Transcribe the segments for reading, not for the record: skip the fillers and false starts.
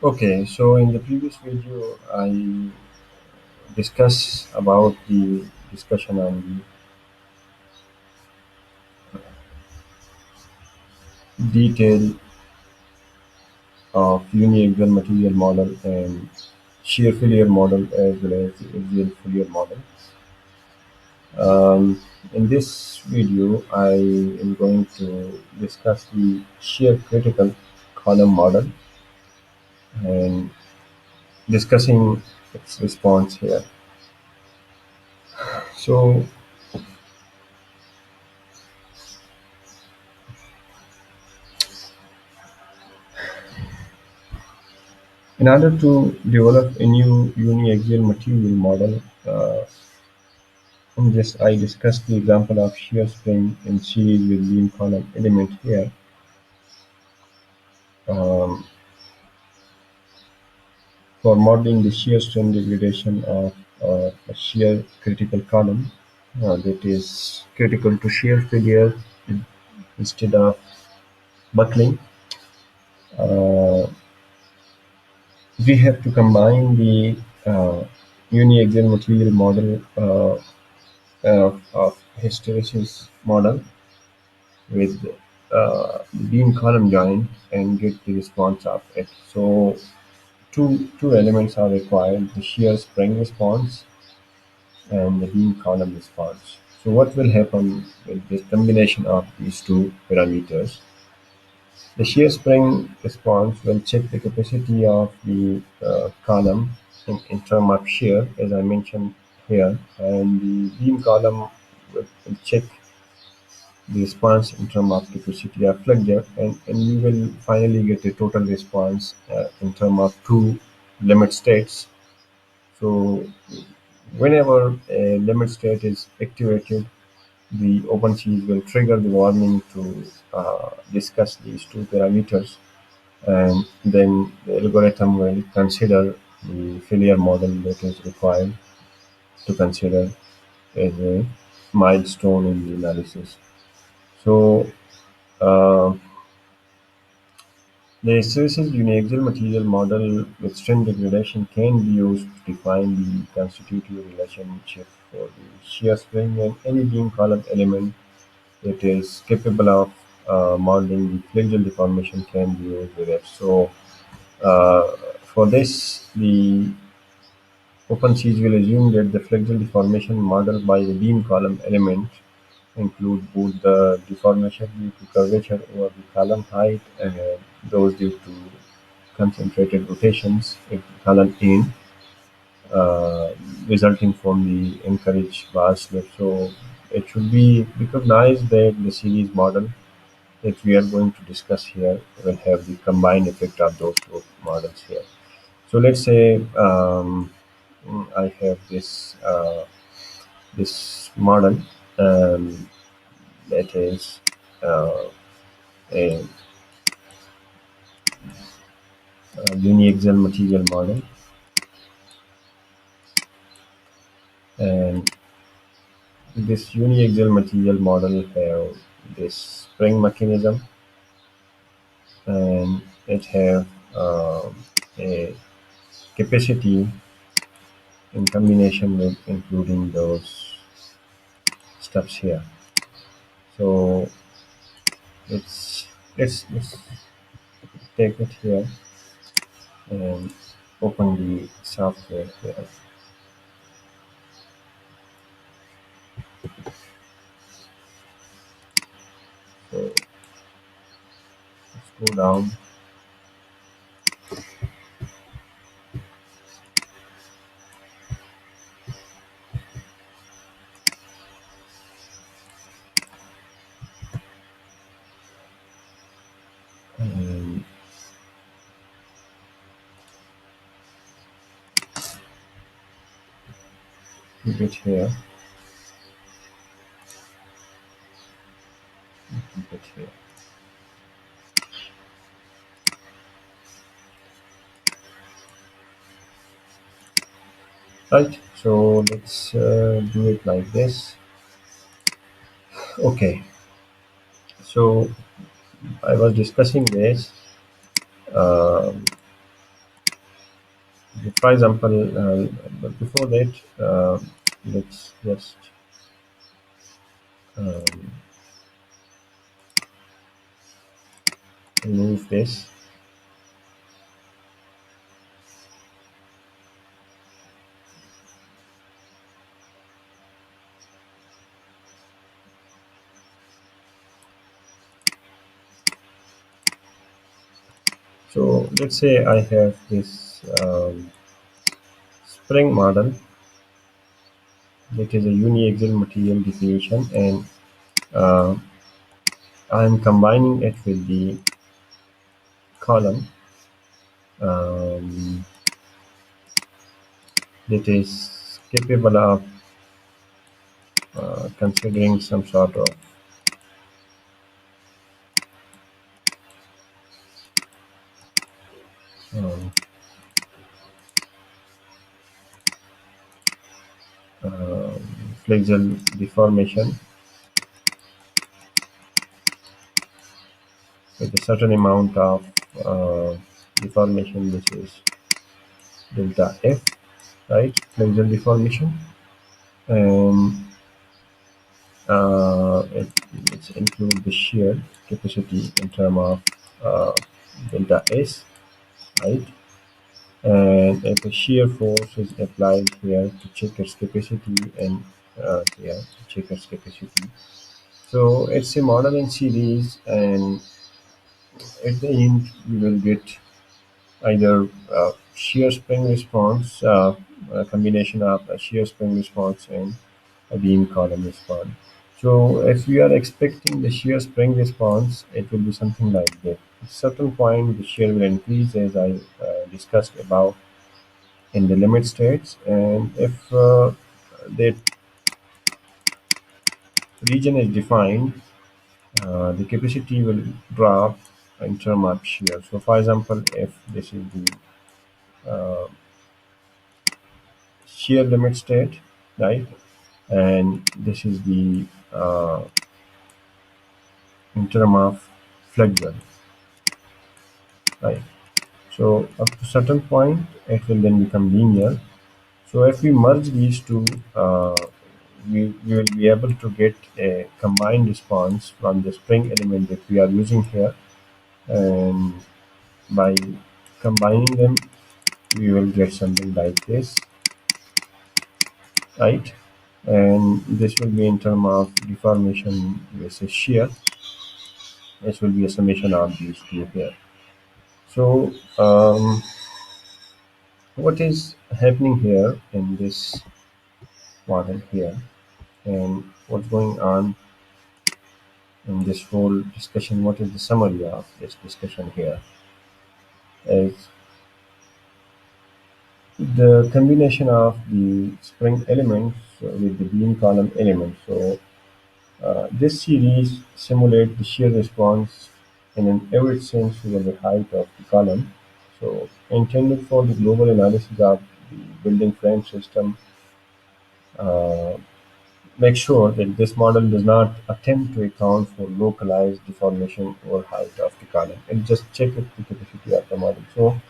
Okay, so in the previous video, I discussed about the discussion on the detail of uniaxial material model and shear failure model as well as the axial failure model. Um, in this video, I am going to discuss the shear critical column model and discussing its response here. So, in order to develop a new uniaxial material model, just I discussed the example of shear spring in series with beam column element here. Um, for modeling the shear strain degradation of a shear critical column that is critical to shear failure instead of buckling, uh, we have to combine the uniaxial material model of hysteresis model with the beam column joint and get the response of it. So two elements are required: the shear spring response and the beam column response. So what will happen with this combination of these two parameters? The shear spring response will check the capacity of the column in terms of shear, as I mentioned here, and the beam column will check the response in terms of capacity of flexure, and we will finally get a total response in terms of two limit states. So whenever a limit state is activated, the OpenSees will trigger the warning to discuss these two parameters, and then the algorithm will consider the failure model that is required to consider as a milestone in the analysis. So uh, the hysteresis uniaxial material model with strain degradation can be used to define the constitutive relationship for the shear spring and any beam column element that is capable of modeling the flexural deformation can be used with it. So uh, for this, the OpenSeas will assume that the flexural deformation modeled by the beam column element include both the deformation due to curvature over the column height and those due to concentrated rotations in column in, uh, resulting from the encouraged bar slip. So it should be recognized that the series model that we are going to discuss here will have the combined effect of those two models here. So let's say I have this model um, that is uh, a, a uniaxial material model, and this uniaxial material model have this spring mechanism, and it have a capacity in combination with including those steps here. So let's take it here and open the software here. So let's go down and keep it here, keep it here. Right. So let's do it like this. Okay. So I was discussing this. Um, For example, but before that, let's just um, remove this. So let's say I have this spring model that is a uniaxial material definition, and uh, I'm combining it with the column um, that is capable of considering some sort of um, uh, flexural deformation with a certain amount of uh, deformation, which is delta F, right? Flexural deformation, and let's include the shear capacity in terms of uh, delta S, right? And if a shear force is applied here to check its capacity, and here to check its capacity. So it's a model in series, and at the end we will get either shear spring response, a combination of a shear spring response and a beam column response. So if we are expecting the shear spring response, it will be something like that. At a certain point, the shear will increase, as I discussed above, in the limit states, and if that region is defined, the capacity will drop in terms of shear. So, for example, if this is the uh, shear limit state, right, and this is the in terms of flexure, right. So, up to certain point, it will then become linear. So, if we merge these two, we will be able to get a combined response from the spring element that we are using here, and by combining them we will get something like this, right? And this will be in terms of deformation versus shear. This will be a summation of these two here. So what is happening here in this model here, and what's going on in this whole discussion, what is the summary of this discussion here, is the combination of the spring elements with the beam column elements. So this series simulates the shear response in an average sense over the height of the column. So intended for the global analysis of the building frame system, uh, make sure that this model does not attempt to account for localized deformation or height of the column. It just check the capacity of the model. So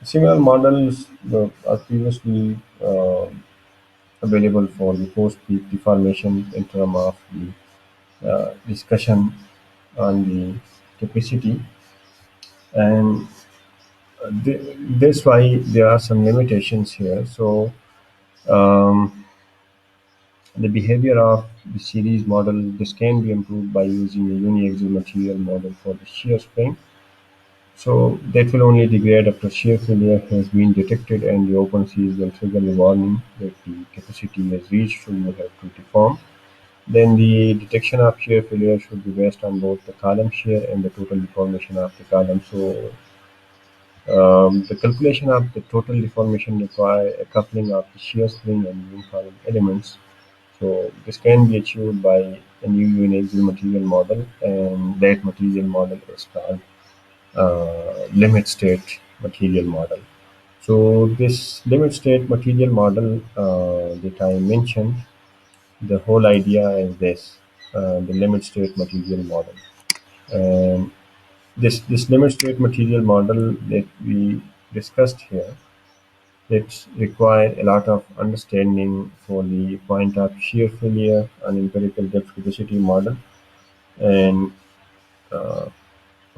similar models are previously available for the post-peak deformation in terms of the discussion on the capacity, and that's why there are some limitations here. So um, the behavior of the series model, this can be improved by using a uniaxial material model for the shear spring. So that will only degrade after shear failure has been detected, and the OpenSees will trigger a warning that the capacity has reached, so you have to deform. Then the detection of shear failure should be based on both the column shear and the total deformation of the column. So the calculation of the total deformation require a coupling of the shear spring and beam column elements. So this can be achieved by a new uniaxial material model, and that material model is called limit state material model. So this limit state material model that I mentioned, the whole idea is this: the limit state material model, and this limit state material model that we discussed here, It requires a lot of understanding for the point of shear failure and empirical depth capacity model and uh,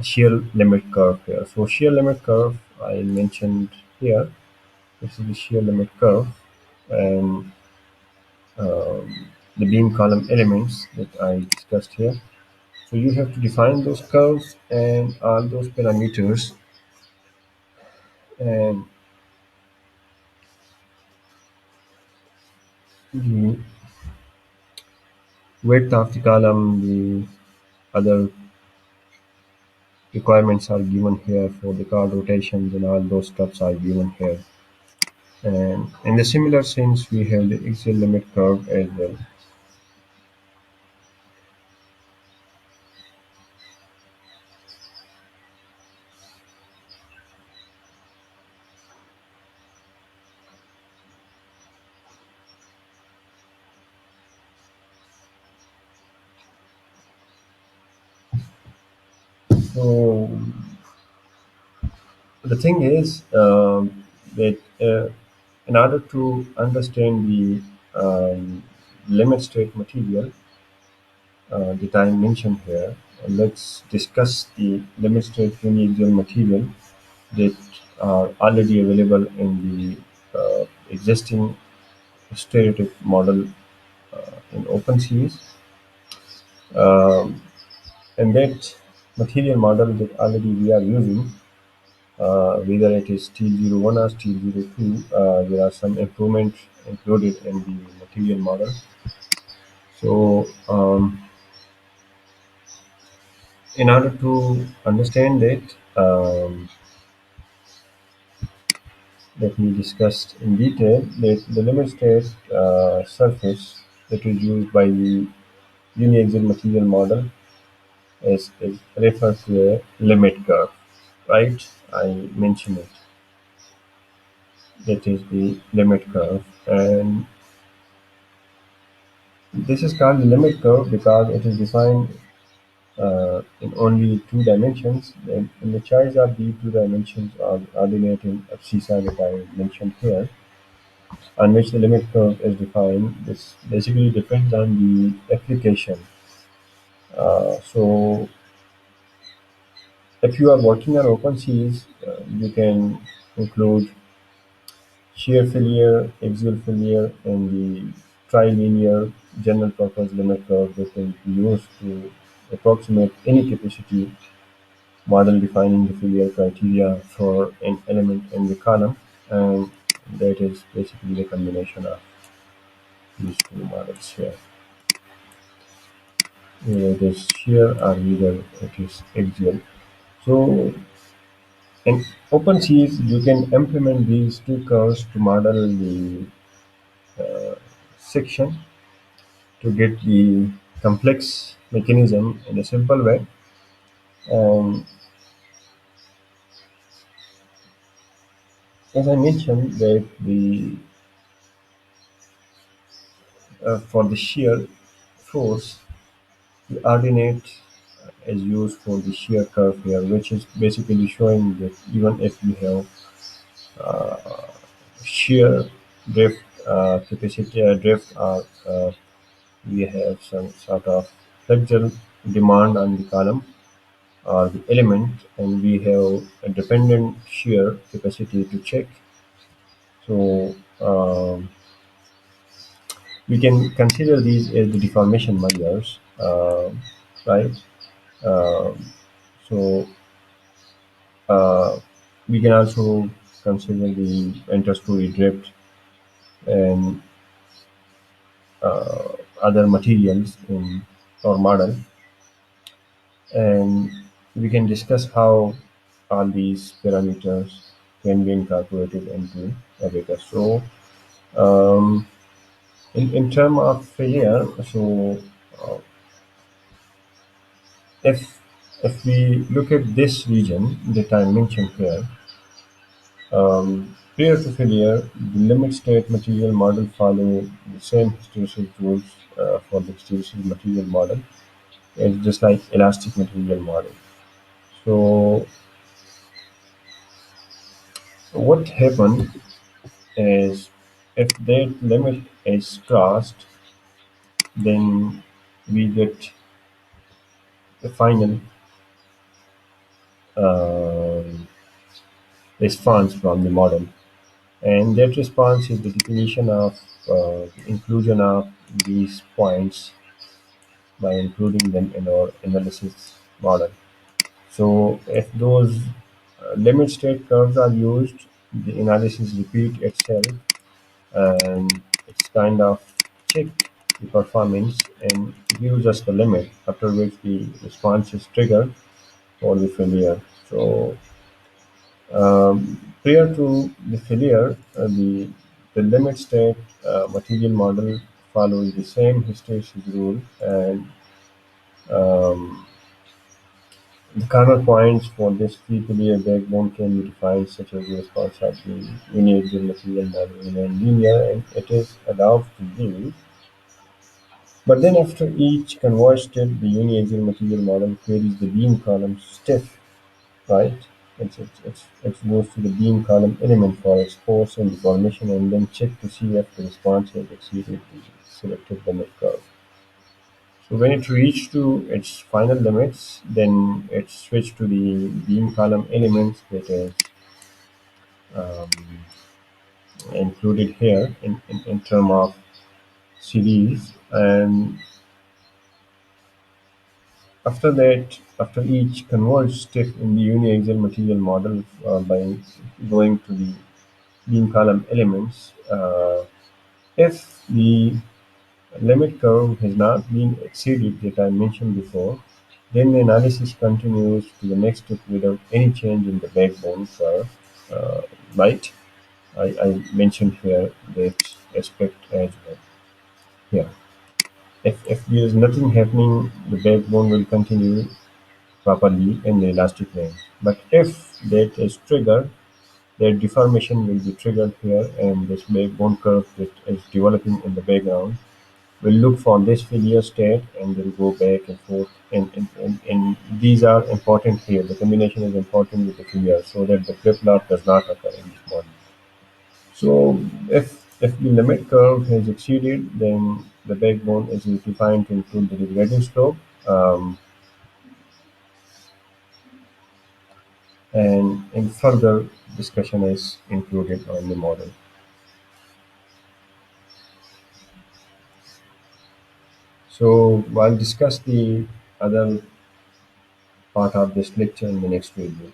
shear limit curve here. So shear limit curve I mentioned here. This is the shear limit curve and the beam column elements that I discussed here. So you have to define those curves and all those parameters and the width of the column, the other requirements are given here for the card rotations and all those stuffs are given here. And in the similar sense, we have the axial limit curve as well. So the thing is that in order to understand the limit state material that I mentioned here, let's discuss the limit state uniaxial material that are already available in the existing stereotype model in OpenSees. Um, and that material model that already we are using, whether it is T01 or T02, there are some improvements included in the material model. So, in order to understand it, let me discuss in detail that the limit state surface that is used by the uniaxial material model is referred to a limit curve, right? I mentioned it. That is the limit curve, and this is called the limit curve because it is defined in only two dimensions. And the choice of these two dimensions are ordinate in abscissa that I mentioned here, on which the limit curve is defined. This basically depends on the application. So if you are working on OpenSeas, you can include shear failure, axial failure, and the trilinear general purpose limit curve that can be used to approximate any capacity model defining the failure criteria for an element in the column. And that is basically the combination of these two models here. Either it is shear or either it is axial. So in OpenSeas, you can implement these two curves to model the section to get the complex mechanism in a simple way. And as I mentioned, that the for the shear force, the ordinate is used for the shear curve here, which is basically showing that even if you have shear drift capacity drift or we have some sort of flexural demand on the column or the element, and we have a dependent shear capacity to check. So we can consider these as the deformation measures, right? Um so we can also consider the interstory drift and other materials in our model, and we can discuss how all these parameters can be incorporated into a data. So, um, in terms of failure, so uh, if if we look at this region that I mentioned here, prior to failure, the limit state material model follow the same hysteresis rules for the hysteresis material model. It's just like elastic material model. So what happened? is if that limit is crossed, then we get the final uh, response from the model. And that response is the definition of inclusion of these points by including them in our analysis model. So if those limit state curves are used, the analysis repeat itself and it's kind of check the performance and gives us the limit after which the response is triggered for the failure. So prior to the failure, the limit state material model follows the same hysteresis rule, and um, the corner points for this pre-failure backbone can be defined such as the response of the uniaxial material model remain linear and it is allowed to be. But then after each converge step, the uniaxial material model queries the beam column stiff, right? It goes to the beam column element for its force and deformation and then check to see if the response has exceeded the selected limit curve. So when it reached to its final limits, then it switched to the beam column elements that is um, included here in term of series. And after that, after each converged step in the uniaxial material model by going to the beam column elements, if the limit curve has not been exceeded that I mentioned before, then the analysis continues to the next step without any change in the backbone curve. Uh, right? I mentioned here that aspect as well. Yeah. If there is nothing happening, the backbone will continue properly in the elastic range. But if that is triggered, that deformation will be triggered here, and this backbone curve that is developing in the background will look for this failure state and will go back and forth. And these are important here. The combination is important with the failure so that the flip flop does not occur in this model. So if the limit curve has exceeded, then the backbone is defined to include the regression slope, and further discussion is included on the model. So I'll discuss the other part of this lecture in the next video.